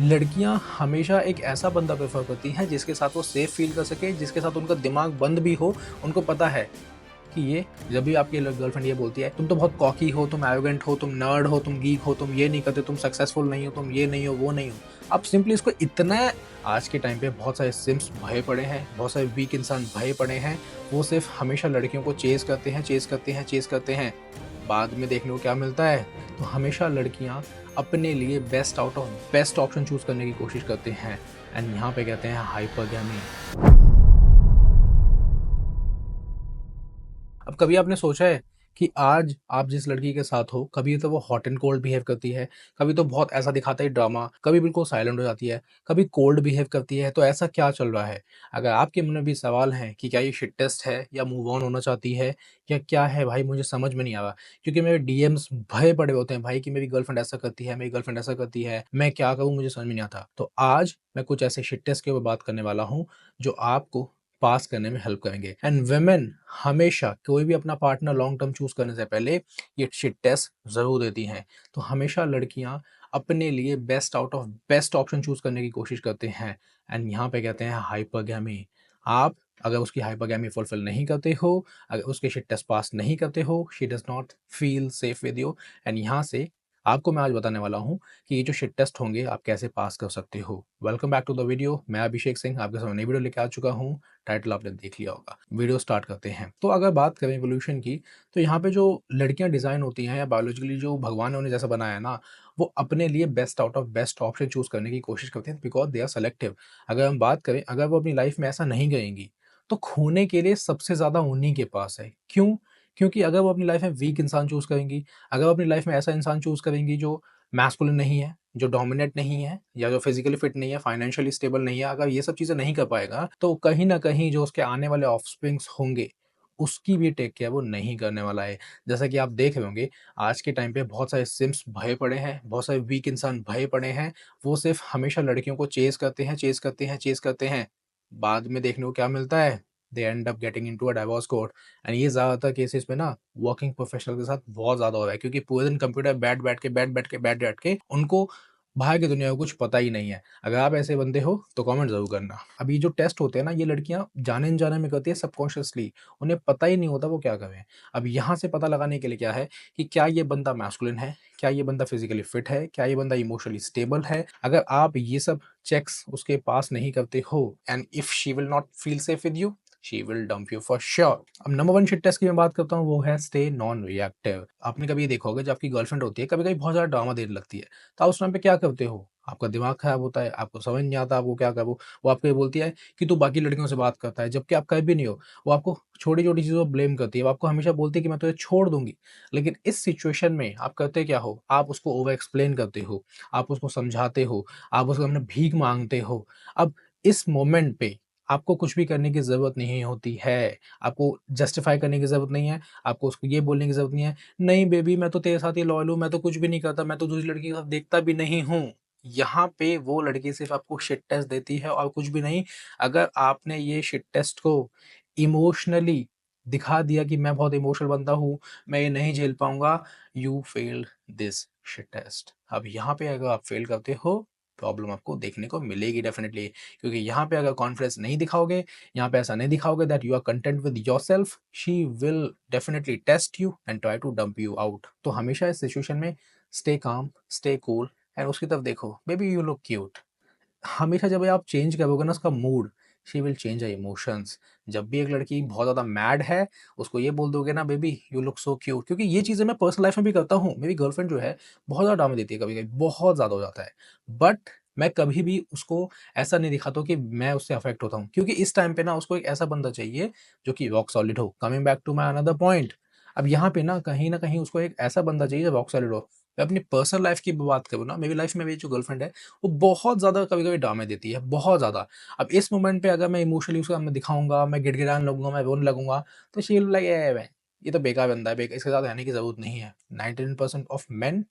लड़कियां हमेशा एक ऐसा बंदा प्रेफर करती हैं जिसके साथ वो सेफ फील कर सके, जिसके साथ उनका दिमाग बंद भी हो। उनको पता है कि ये जब भी आपकी गर्लफ्रेंड ये बोलती है तुम तो बहुत कॉकी हो, तुम एरोगेंट हो, तुम नर्ड हो, तुम गीक हो, तुम ये नहीं करते, तुम सक्सेसफुल नहीं हो, तुम ये नहीं हो, वो नहीं हो। आप सिंपली इसको इतना, आज के टाइम पे बहुत सारे सिम्स भरे पड़े हैं, बहुत सारे वीक इंसान भरे पड़े हैं। वो सिर्फ हमेशा लड़कियों को चेज करते हैं, चेज करते हैं, चेज करते हैं। बाद में देखने को क्या मिलता है? तो हमेशा लड़कियां अपने लिए best out of best option choose करने की कोशिश करते हैं। एंड यहाँ पे कहते हैं हाइपरगैमी। अब कभी आपने सोचा है कि आज आप जिस लड़की के साथ हो, कभी तो वो हॉट एंड कोल्ड बिहेव करती है, कभी तो बहुत ऐसा दिखाता है ड्रामा, कभी बिल्कुल साइलेंट हो जाती है, कभी कोल्ड बिहेव करती है। तो ऐसा क्या चल रहा है? अगर आपके मन में भी सवाल है कि क्या ये शिट टेस्ट है या मूव ऑन होना चाहती है या क्या है भाई, मुझे समझ में नहीं आ रहा। क्योंकि मेरे डीएम्स भरे पड़े होते हैं भाई कि मेरी गर्लफ्रेंड ऐसा करती है, मेरी गर्लफ्रेंड ऐसा करती है, मैं क्या करूँ, मुझे समझ में नहीं आता। तो आज मैं कुछ ऐसे शिट टेस्ट के ऊपर बात करने वाला हूँ जो आपको पास करने में हेल्प करेंगे। एंड वुमेन हमेशा कोई भी अपना पार्टनर लॉन्ग टर्म चूज करने से पहले ये शिट टेस्ट जरूर देती हैं। तो हमेशा लड़कियां अपने लिए best out of best option choose करने की कोशिश करते हैं। एंड यहाँ पे कहते हैं हाइपरगैमी। आप अगर उसकी हाइपरगैमी फुलफिल नहीं करते हो, अगर उसके शिट टेस्ट पास नहीं करते हो, she does not feel safe with you. And यहाँ से आपको मैं आज बताने वाला हूँ कि ये जो शिट टेस्ट होंगे आप कैसे पास कर सकते हो। Welcome back to the video. मैं अभिषेक सिंह आपके सामने नई वीडियो लेके आ चुका हूँ। टाइटल आपने देख लिया होगा। वीडियो स्टार्ट करते हैं। तो अगर बात करें एवोल्यूशन की, तो यहाँ पे जो लड़कियां डिजाइन होती हैं या बायोलॉजिकली जो भगवान ने उन्हें जैसा बनाया है ना, वो अपने लिए best out of best option choose करने की कोशिश करते हैं बिकॉज दे आर सेलेक्टिव। अगर हम बात करें, अगर वो अपनी लाइफ में ऐसा नहीं करेंगी तो खोने के लिए सबसे ज्यादा उन्हीं के पास है। क्यों? क्योंकि अगर वो अपनी लाइफ में वीक इंसान चूज करेंगी, अगर वो अपनी लाइफ में ऐसा इंसान चूज करेंगी जो मैस्कुलिन नहीं है, जो डोमिनेट नहीं है, या जो फिजिकली फिट नहीं है, फाइनेंशियली स्टेबल नहीं है, अगर ये सब चीजें नहीं कर पाएगा तो कहीं ना कहीं जो उसके आने वाले ऑफस्प्रिंग्स होंगे उसकी भी टेक केयर वो नहीं करने वाला है। जैसा कि आप देख रहे होंगे, आज के टाइम पे बहुत सारे सिम्स भरे पड़े हैं, बहुत सारे वीक इंसान भरे पड़े हैं। वो सिर्फ हमेशा लड़कियों को चेज करते हैं, चेज करते हैं, चेज करते हैं। बाद में देखने को क्या मिलता है? They end up getting into a divorce court. And ये ज्यादातर केसेस में ना वर्किंग प्रोफेशनल के साथ बहुत ज्यादा हो रहा है, क्योंकि पूरे दिन कंप्यूटर बैठ बैठ के उनको बाहर की दुनिया को कुछ पता ही नहीं है। अगर आप ऐसे बंदे हो तो कमेंट जरूर करना। अब ये जो टेस्ट होते हैं ना, ये लड़कियां जाने अनजाने में करती है सबकॉन्शियसली। उन्हें पता ही नहीं होता वो क्या करें। अब यहाँ से पता लगाने के लिए क्या है कि क्या ये बंदा मैस्कुलिन है, क्या ये बंदा फिजिकली फिट है, क्या ये बंदा इमोशनली स्टेबल है। अगर आप ये सब चेक्स उसके पास नहीं करते हो, and if she will not feel safe with you, she will dump you for sure. अब नंबर वन शिट टेस्ट की मैं बात करता हूँ, वो है स्टे नॉन रिएक्टिव। आपने कभी ये देखा होगा, जब आपकी गर्लफ्रेंड होती है कभी कभी बहुत ज्यादा ड्रामा देने लगती है, तो आप उस टाइम पे क्या करते हो? आपका दिमाग खराब होता है, आपको समझ नहीं आता आपको क्या करो। वो आपको ये बोलती है कि तू बाकी लड़कियों से बात करता है, जबकि आप कहीं भी नहीं हो। वो आपको छोटी छोटी चीजों पर ब्लेम करती है, वो आपको हमेशा बोलती है कि मैं तुझे छोड़ दूंगी। लेकिन इस सिचुएशन में आप करते क्या हो? आप उसको ओवर एक्सप्लेन करते हो, आप उसको समझाते हो, आप उसको अपने भीख मांगते हो। अब इस मोमेंट पे आपको कुछ भी करने की ज़रूरत नहीं होती है। आपको जस्टिफ़ाई करने की ज़रूरत नहीं है, आपको उसको ये बोलने की ज़रूरत नहीं है, "नहीं बेबी, मैं तो तेरे साथ ही लॉयल हूँ, मैं तो कुछ भी नहीं करता, मैं तो दूसरी लड़की के साथ देखता भी नहीं हूँ।" यहाँ पे वो लड़की सिर्फ़ आपको शिट टेस्ट देती है और कुछ भी नहीं। अगर आपने ये शिट टेस्ट को इमोशनली दिखा दिया कि मैं बहुत इमोशनल बंदा हूँ, मैं ये नहीं झेल पाऊँगा, you failed this shit test. अब यहाँ पे अगर आप फेल करते हो, प्रॉब्लम आपको देखने को मिलेगी डेफ़िनिटली। क्योंकि यहाँ पे अगर कॉन्फिडेंस नहीं दिखाओगे, यहाँ पे ऐसा नहीं दिखाओगे that you are content with yourself, she will definitely test you and try to dump you out. तो हमेशा इस सिचुएशन में stay calm, stay cool and उसकी तरफ देखो, बेबी यू लुक क्यूट। हमेशा जब आप चेंज करोगे ना उसका mood, she will change her emotions. जब भी एक लड़की बहुत ज़्यादा मैड है, उसको ये बोल दोगे ना, baby you look so cute. क्योंकि ये चीज़ें मैं पर्सनल लाइफ में भी करता हूँ। मेरी गर्लफ्रेंड जो है बहुत ज़्यादा ड्रामे देती है, कभी कभी बहुत ज़्यादा हो जाता है। बट मैं कभी भी उसको ऐसा नहीं दिखाता हूँ कि मैं उससे अफेक्ट होता हूँ, क्योंकि इस टाइम पे ना उसको एक ऐसा बंदा चाहिए जो कि रॉक सॉलिड हो। Coming back to my another point, अब यहाँ पे ना कहीं उसको एक ऐसा बंदा चाहिए जो रॉक सॉलिड हो। मैं अपनी पर्सनल लाइफ की बात करूँ ना, मेरी लाइफ में मेरी जो गर्लफ्रेंड है वो बहुत ज़्यादा कभी-कभी ड्रामे देती है, बहुत ज़्यादा। अब इस मोमेंट पे अगर मैं इमोशनली उसको सामने दिखाऊँगा, मैं गिड़गिड़ाने लगूँगा, मैं रोने लगूँगा, तो शी विल बी लाइक, "ए बे, ये तो बेकार बंदा है, इसके साथ रहने की ज़रूरत नहीं है।" 99% ऑफ मेन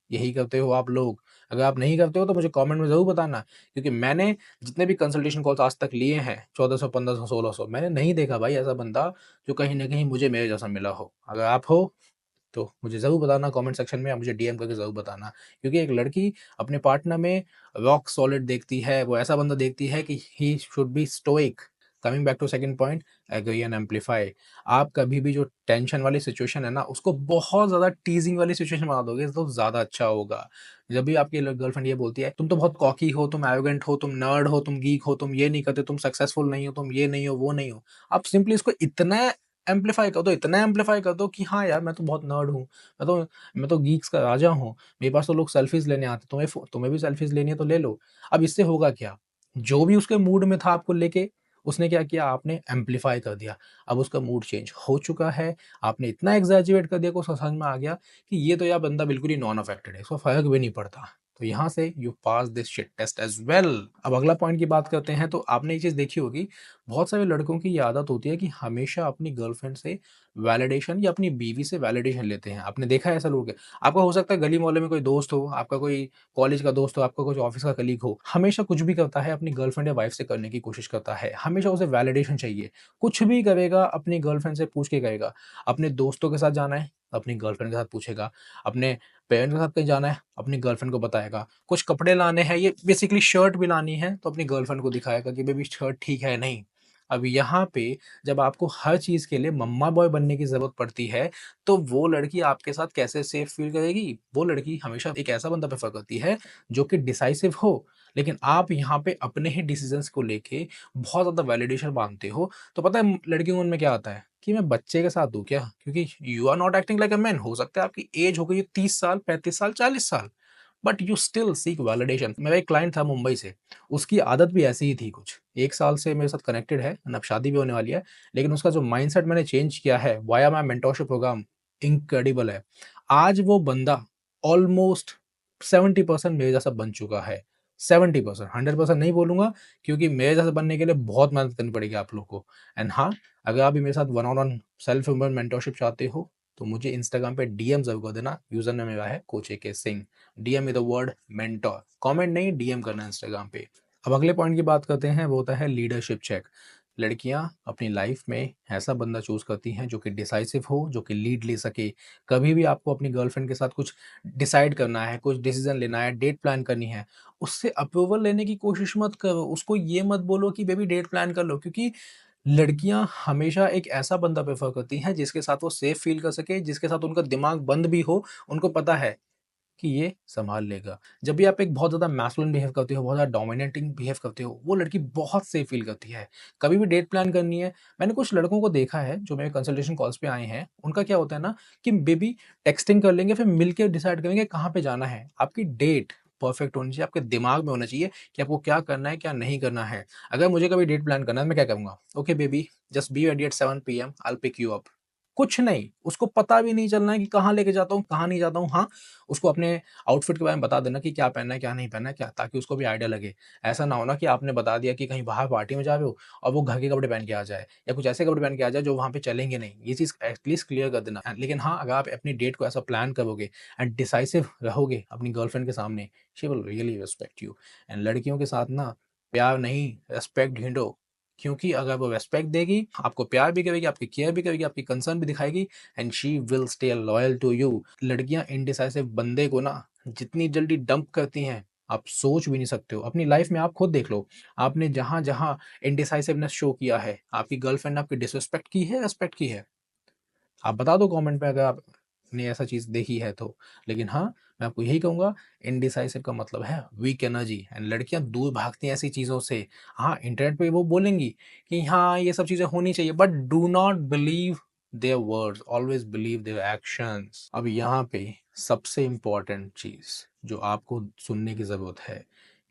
यही करते हो आप लोग। अगर आप नहीं करते हो तो मुझे कमेंट में ज़रूर बताना, क्योंकि मैंने जितने भी कंसल्टेशन कॉल्स आज तक लिए हैं, 1400, 1500, 1600, मैंने नहीं देखा भाई ऐसा बंदा जो कहीं न कहीं मुझे मेरे जैसा मिला हो। अगर आप हो तो मुझे ज़रूर बताना कमेंट सेक्शन में, या मुझे डीएम करके ज़रूर बताना। क्योंकि एक लड़की अपने पार्टनर में रॉक सॉलिड देखती है, वो ऐसा बंदा देखती है कि he should be stoic. Coming back to second point, agree and amplify. आप कभी भी जो टेंशन वाली सिचुएशन है ना, उसको बहुत ज़्यादा टीज़िंग वाली सिचुएशन बना दोगे तो ज़्यादा अच्छा होगा। जब भी आपकी गर्लफ्रेंड ये बोलती है, "तुम तो बहुत कॉकी हो, तुम एरोगेंट हो, तुम नर्ड हो, तुम गीक हो, तुम ये नहीं करते, तुम सक्सेसफुल नहीं हो, तुम ये नहीं हो, वो नहीं हो।" आप सिंपली इसको इतना एम्पलीफाई कर दो, इतना एम्पलीफाई कर दो कि हाँ यार, मैं तो बहुत नर्ड हूँ, मैं तो गीक्स का राजा हूँ, मेरे पास तो लोग सेल्फीज़ लेने आते हैं, तुम्हें भी सेल्फीज़ लेनी है तो ले लो। अब इससे होगा क्या? जो भी उसके मूड में था आपको लेके, उसने क्या किया, आपने एम्पलीफाई कर दिया। अब उसका मूड चेंज हो चुका है, आपने इतना एक्ज़ैजरेट कर दिया कि उसको समझ में आ गया कि ये तो यार बंदा बिल्कुल ही नॉन अफेक्टेड है, इसको फ़र्क भी नहीं पड़ता। तो यहाँ से you pass this shit test as well. अब अगला पॉइंट की बात करते हैं, तो आपने ये चीज़ देखी होगी, बहुत सारे लड़कों की ये आदत होती है कि हमेशा अपनी गर्लफ्रेंड से वैलिडेशन या अपनी बीवी से वैलिडेशन लेते हैं। आपने देखा है ऐसा लोग है? आपका हो सकता है गली मोहल्ले में कोई दोस्त हो, आपका कोई कॉलेज का दोस्त हो, आपका कुछ ऑफ़िस का कलीग हो, हमेशा कुछ भी करता है अपनी गर्लफ्रेंड या वाइफ़ से करने की कोशिश करता है। हमेशा उसे वैलिडेशन चाहिए। कुछ भी करेगा अपनी गर्लफ्रेंड से पूछ के करेगा। अपने दोस्तों के साथ जाना है, अपनी गर्लफ्रेंड के साथ पूछेगा। अपने पेरेंट्स के साथ कहीं जाना है, अपनी गर्लफ्रेंड को बताएगा। कुछ कपड़े लाने हैं, ये बेसिकली शर्ट भी लानी है, तो अपनी गर्लफ्रेंड को दिखाएगा कि बेबी शर्ट ठीक है, नहीं। अब यहाँ पे जब आपको हर चीज़ के लिए मम्मा बॉय बनने की ज़रूरत पड़ती है, तो वो लड़की आपके साथ कैसे सेफ फ़ील करेगी? वो लड़की हमेशा एक ऐसा बंदा प्रेफ़र करती है, जो कि डिसाइसिव हो। लेकिन आप यहाँ पे अपने ही डिसीज़न्स को लेके बहुत ज़्यादा वैलिडेशन माँगते हो, तो पता है लड़कियों के मन में क्या आता है? कि मैं बच्चे के साथ हूँ क्या? क्योंकि you are not acting like a man. हो सकता है आपकी एज हो गई है 30 साल, 35 साल, 40 साल, but you still seek validation. मेरा एक क्लाइंट था मुंबई से, उसकी आदत भी ऐसी ही थी कुछ। 1 साल से मेरे साथ कनेक्टेड है एंड अब शादी भी होने वाली है। लेकिन उसका जो माइंडसेट मैंने चेंज किया है via my mentorship programme, incredible है। आज वो बंदा ऑलमोस्ट 70% मेरे जैसा बन चुका है। 70%, 100% नहीं बोलूँगा, क्योंकि मेरे जैसा बनने के लिए बहुत मेहनत करनी पड़ेगी आप लोग को। एंड हाँ, अगर आप भी मेरे साथ one on one self improvement mentorship चाहते हो, तो मुझे इंस्टाग्राम पे डीएम ज़रूर कर देना। यूज़र नेम मेरा है coach AK Singh. DM with the word mentor, comment नहीं, डीएम करना है इंस्टाग्राम पे। अब अगले पॉइंट की बात करते हैं, वो होता है लीडरशिप चेक। लड़कियां अपनी लाइफ में ऐसा बंदा चूज करती हैं जो कि डिसाइसिव हो, जो कि लीड ले सके। कभी भी आपको अपनी गर्लफ्रेंड के साथ कुछ डिसाइड करना है, कुछ डिसीजन लेना है, डेट प्लान करनी है, उससे अप्रूवल लेने की कोशिश मत करो। उसको ये मत बोलो कि बेबी डेट प्लान कर लो, क्योंकि लड़कियां हमेशा एक ऐसा बंदा प्रेफर करती हैं जिसके साथ वो सेफ फील कर सके, जिसके साथ उनका दिमाग बंद भी हो, उनको पता है कि ये सँभाल लेगा। जब भी आप एक बहुत ज़्यादा मैस्कुलिन बिहेव करते हो, बहुत ज़्यादा डोमिनेटिंग बिहेव करते हो, वो लड़की बहुत सेफ फ़ील करती है। कभी भी डेट प्लान करनी है, मैंने कुछ लड़कों को देखा है जो मेरे कंसल्टेशन कॉल्स पे आए हैं, उनका क्या होता है ना कि बेबी टेक्स्टिंग कर लेंगे, फिर मिलके डिसाइड करेंगे कहाँ पे जाना है। आपकी डेट परफेक्ट होनी चाहिए, आपके दिमाग में होना चाहिए कि आपको क्या करना है, क्या नहीं करना है। अगर मुझे कभी डेट प्लान करना है, मैं क्या करूँगा? Okay baby, just be ready at 7 PM, I will pick you up. कुछ नहीं, उसको पता भी नहीं चलना है कि कहाँ लेके जाता हूँ, कहाँ नहीं जाता हूँ। हाँ, उसको अपने आउटफिट के बारे में बता देना कि क्या पहनना है, क्या नहीं पहनना है, क्या, ताकि उसको भी आइडिया लगे। ऐसा ना हो ना कि आपने बता दिया कि कहीं बाहर पार्टी में जा रहे हो और वो घर के कपड़े पहन के आ जाए, या कुछ ऐसे कपड़े पहन के आ जाए जो वहाँ पे चलेंगे नहीं। ये चीज़ एटलीस्ट क्लियर कर देना। लेकिन हाँ, अगर आप अपनी डेट को ऐसा प्लान करोगे एंड डिसाइसिव रहोगे अपनी गर्लफ्रेंड के सामने, she will really respect you. And लड़कियों के साथ ना प्यार नहीं, रिस्पेक्ट ढूँढो। क्योंकि अगर वो रिस्पेक्ट देगी, आपको प्यार भी करेगी, आपकी केयर भी करेगी, आपकी कंसर्न भी दिखाएगी, and she will stay loyal to you. लड़कियां इनडिसाइसिव बंदे को ना जितनी जल्दी डंप करती हैं, आप सोच भी नहीं सकते हो। अपनी लाइफ में आप खुद देख लो, आपने जहां जहां इनडिसाइसिवनेस शो किया है, आपकी गर्लफ्रेंड ने आपकी डिसरिस्पेक्ट की है, रेस्पेक्ट की है? आप बता दो कमेंट में अगर आपने ऐसा चीज़ देखी है तो। लेकिन हाँ, मैं आपको यही कहूँगा, इनडिसाइसिव का मतलब है वीक एनर्जी, एंड लड़कियाँ दूर भागती हैं ऐसी चीज़ों से। हाँ, इंटरनेट पे वो बोलेंगी कि हाँ, ये सब चीज़ें होनी चाहिए, but do not believe their words, always believe their actions. अब यहाँ पे सबसे इम्पोर्टेंट चीज़ जो आपको सुनने की ज़रूरत है,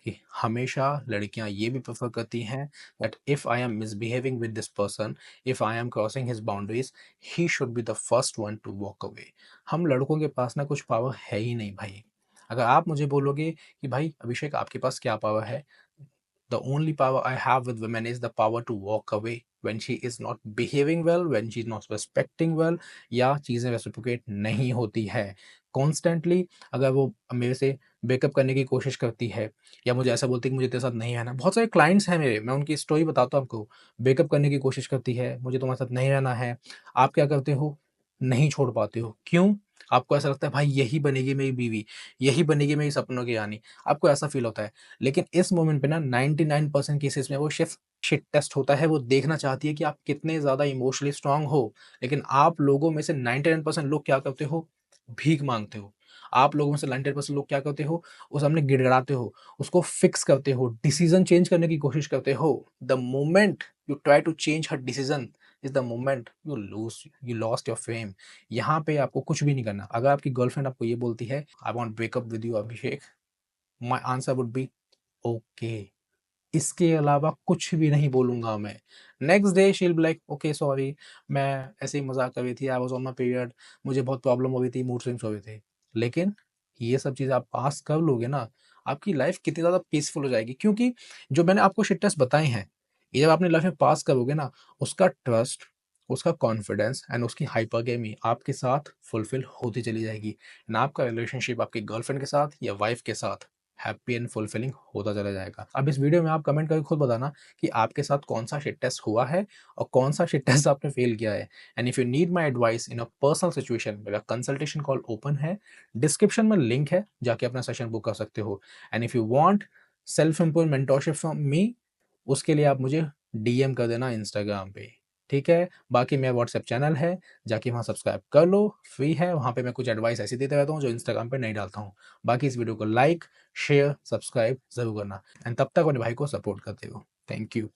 कि हमेशा लड़कियाँ ये भी प्रेफ़र करती हैं that if I am misbehaving with this person, if I am crossing his boundaries, he should be the first one two walk away. हम लड़कों के पास ना कुछ पावर है ही नहीं भाई। अगर आप मुझे बोलोगे कि भाई अभिषेक आपके पास क्या पावर है, the only power I have with women is the power to walk away when she is not behaving well, when she is not respecting well, या चीज़ें रेसिप्रोकेट नहीं होती है। कॉन्स्टेंटली अगर वो मेरे से ब्रेकअप करने की कोशिश करती है, या मुझे ऐसा बोलती है कि मुझे तेरे साथ नहीं रहना। बहुत सारे क्लाइंट्स हैं मेरे, मैं उनकी स्टोरी बताता हूँ आपको। ब्रेकअप करने की कोशिश करती है, मुझे तुम्हारे साथ नहीं रहना है। आप क्या करते हो? नहीं छोड़ पाते हो। क्यों? आपको ऐसा लगता है भाई यही बनेगी मेरी बीवी, यही बनेगी मेरी सपनों की रानी, आपको ऐसा फ़ील होता है। लेकिन इस मोमेंट पे ना 99% केसेज़ में वो सिर्फ़ शिट टेस्ट होता है, वो देखना चाहती है कि आप कितने ज़्यादा इमोशनली स्ट्रॉन्ग हो। लेकिन आप लोगों में से 99% लोग क्या करते हो? भीख माँगते हो। आप लोगों में से 99% लोग क्या करते हो? उस सामने गिड़गिड़ाते हो, उसको फिक्स करते हो, डिसीज़न चेंज करने की कोशिश करते हो। The moment you try to change her decision is the moment you lost your fame. यहाँ पे आपको कुछ भी नहीं करना। अगर आपकी गर्लफ्रेंड आपको ये बोलती है, "I want breakup with you Abhishek", my answer would be okay. इसके अलावा कुछ भी नहीं बोलूँगा मैं। Next day she will be like, "okay sorry, मैं ऐसे ही मज़ाक कर रही थी, I was on my period, मुझे बहुत प्रॉब्लम हो रही थी, मूड स्विंग्स हो रहे थे।" लेकिन ये सब चीज़ें आप पास कर लोगे ना, आपकी लाइफ़ कितनी ज़्यादा पीसफुल हो जाएगी, क्योंकि जो मैंने आपको शिट टेस्ट बताए हैं, ये जब अपनी लाइफ़ में पास करोगे ना, उसका ट्रस्ट, उसका कॉन्फिडेंस एंड उसकी हाइपरगेमी आपके साथ फुलफिल होती चली जाएगी। ना आपका रिलेशनशिप आपकी गर्लफ्रेंड के साथ या वाइफ़ के साथ हैप्पी एंड फुलफिलिंग होता चला जाएगा। अब इस वीडियो में आप कमेंट करके खुद बताना कि आपके साथ कौन-सा शिट टेस्ट हुआ है और कौन-सा शिट टेस्ट आपने फेल किया है। And if you need my advice in a personal situation, मेरा कंसल्टेशन कॉल ओपन है। डिस्क्रिप्शन में लिंक है, जाके अपना सेशन बुक कर सकते हो। And if you want self improvement mentorship from me, उसके लिए आप मुझे डीएम कर देना इंस्टाग्राम पे, ठीक है? बाकी मेरा व्हाट्सएप चैनल है, जाके वहाँ सब्सक्राइब कर लो, फ्री है, वहाँ पे मैं कुछ एडवाइस ऐसी देता रहता हूँ जो इंस्टाग्राम पे नहीं डालता हूँ। बाकी इस वीडियो को लाइक, शेयर, सब्सक्राइब ज़रूर करना एंड तब तक अपने भाई को सपोर्ट करते रहो। Thank you.